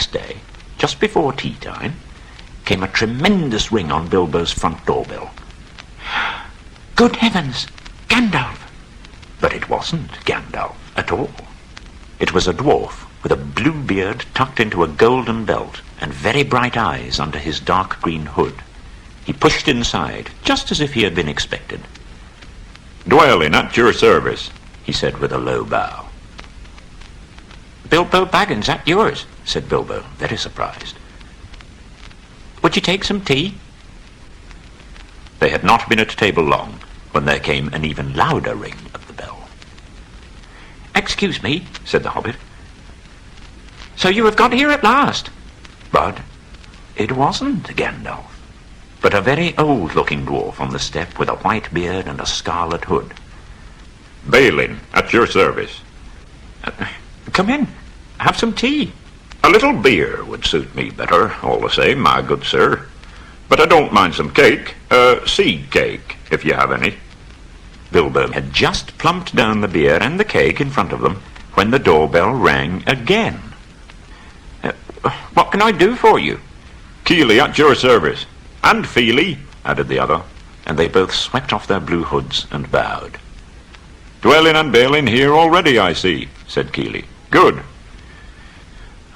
next day, just before tea time, came a tremendous ring on Bilbo's front doorbell. Good heavens! Gandalf! But it wasn't Gandalf at all. It was a dwarf with a blue beard tucked into a golden belt and very bright eyes under his dark green hood. He pushed inside, just as if he had been expected. "Dwellin, at your service," he said with a low bow. Bilbo Baggins, at yours, said Bilbo, very surprised. Would you take some tea? They had not been at table long when there came an even louder ring at the bell. Excuse me, said the hobbit. So you have got here at last. But it wasn't Gandalf, but a very old-looking dwarf on the step with a white beard and a scarlet hood. "Balin, at your service." Come in. Have some tea. "A little beer would suit me better, all the same, my good sir. But I don't mind some cake, seed cake, if you have any." Bilbo had just plumped down the beer and the cake in front of them when the doorbell rang again. What can I do for you? "Keely, at your service. And Feely," added the other, and they both swept off their blue hoods and bowed. "Dwellin and Balin here already, I see," said Keely. "Good."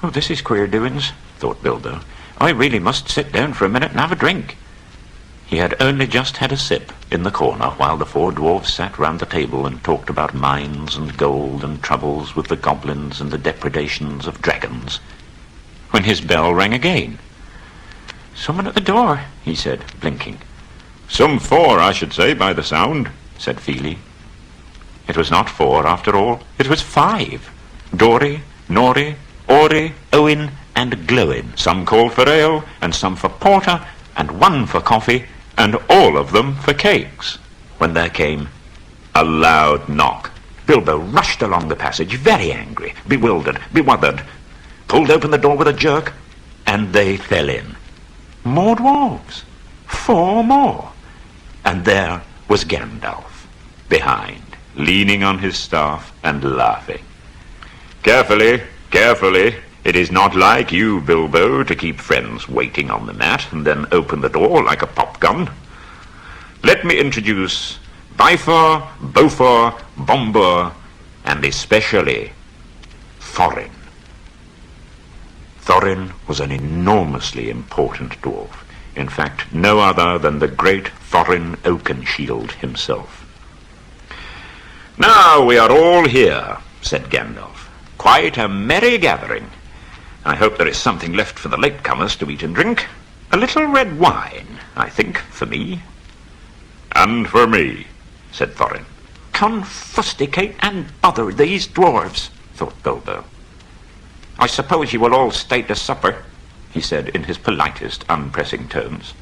Oh, this is queer doings, thought Bilbo. I really must sit down for a minute and have a drink. He had only just had a sip in the corner while the four dwarfs sat round the table and talked about mines and gold and troubles with the goblins and the depredations of dragons, when his bell rang again. Someone at the door, he said, blinking. "Some four, I should say, by the sound," said Feely. It was not four, after all. It was five. Dory, Nori, Ori, Owen, and Glowin. Some called for ale, and some for porter, and one for coffee, and all of them for cakes, when there came a loud knock. Bilbo rushed along the passage, very angry, bewildered, bewildered, pulled open the door with a jerk, and they fell in. More dwarves. 4 more. And there was Gandalf, behind, leaning on his staff and laughing. "Carefully, carefully. It is not like you, Bilbo, to keep friends waiting on the mat and then open the door like a popgun. Let me introduce Bifur, Bofur, Bombur, and especially Thorin." Thorin was an enormously important dwarf. In fact, no other than the great Thorin Oakenshield himself. "Now we are all here," said Gandalf. "Quite a merry gathering. I hope there is something left for the latecomers to eat and drink. A little red wine, I think, for me." "And for me," said Thorin. Confusticate and bother these dwarves, thought Bilbo. "I suppose you will all stay to supper," he said in his politest, unpressing tones.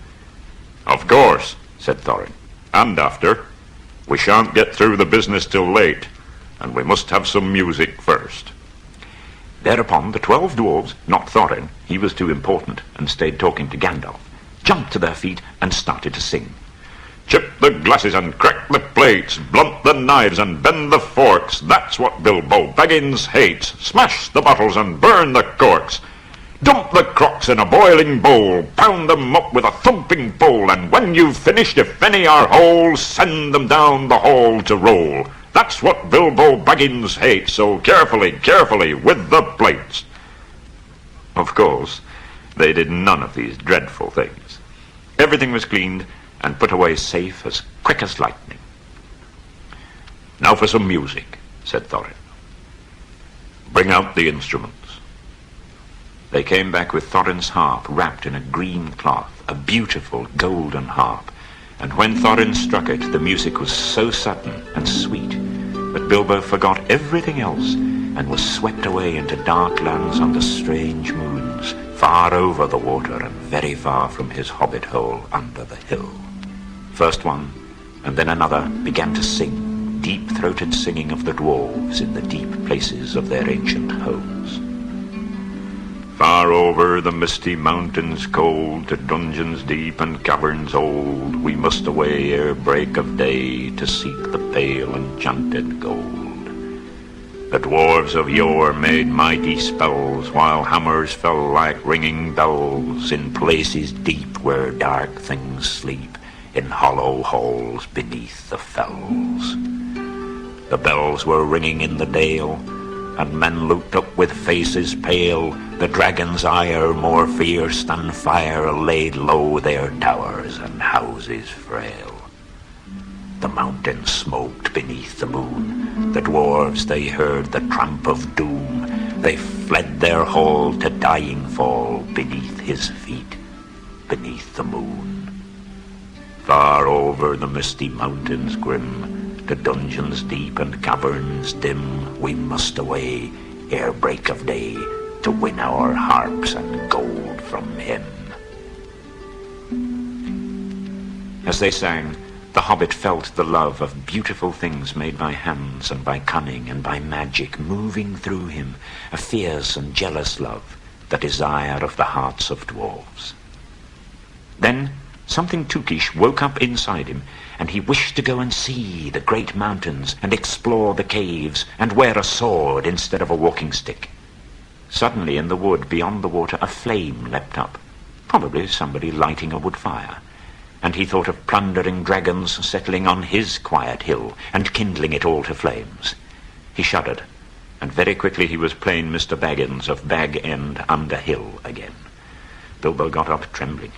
"Of course," said Thorin. "And after. We shan't get through the business till late, and we must have some music first." Thereupon the 12 dwarves, not Thorin, he was too important, and stayed talking to Gandalf, jumped to their feet and started to sing. "Chip the glasses and crack the plates, blunt the knives and bend the forks, that's what Bilbo Baggins hates. Smash the bottles and burn the corks. Dump the crocks in a boiling bowl, pound them up with a thumping pole, and when you've finished, if any are whole, send them down the hall to roll. That's what Bilbo Baggins hates, so carefully, carefully with the plates." Of course, they did none of these dreadful things. Everything was cleaned and put away safe as quick as lightning. "Now for some music," said Thorin. "Bring out the instruments." They came back with Thorin's harp wrapped in a green cloth, a beautiful golden harp, and when Thorin struck it, the music was so sudden and sweet that Bilbo forgot everything else and was swept away into dark lands under strange moons, far over the water and very far from his hobbit-hole under the hill. First one, and then another, began to sing, deep-throated singing of the dwarves in the deep places of their ancient homes. "Far over the misty mountains cold, to dungeons deep and caverns old, we must away ere break of day, to seek the pale enchanted gold. The dwarves of yore made mighty spells, while hammers fell like ringing bells in places deep where dark things sleep, in hollow halls beneath the fells. The bells were ringing in the dale, and men looked up with faces pale. The dragon's ire, more fierce than fire, laid low their towers and houses frail. The mountains smoked beneath the moon. The dwarves, they heard the tramp of doom. They fled their hall to dying fall beneath his feet, beneath the moon. Far over the misty mountains grim, to dungeons deep and caverns dim, we must away ere break of day to win our harps and gold from him. As they sang, the hobbit felt the love of beautiful things made by hands and by cunning and by magic moving through him, a fierce and jealous love, the desire of the hearts of dwarves. Then something Tookish woke up inside him, and he wished to go and see the great mountains and explore the caves and wear a sword instead of a walking stick. Suddenly in the wood beyond the water a flame leapt up, probably somebody lighting a wood fire. And he thought of plundering dragons settling on his quiet hill and kindling it all to flames. He shuddered, and very quickly he was plain Mr. Baggins of Bag End under Hill again. Bilbo got up trembling.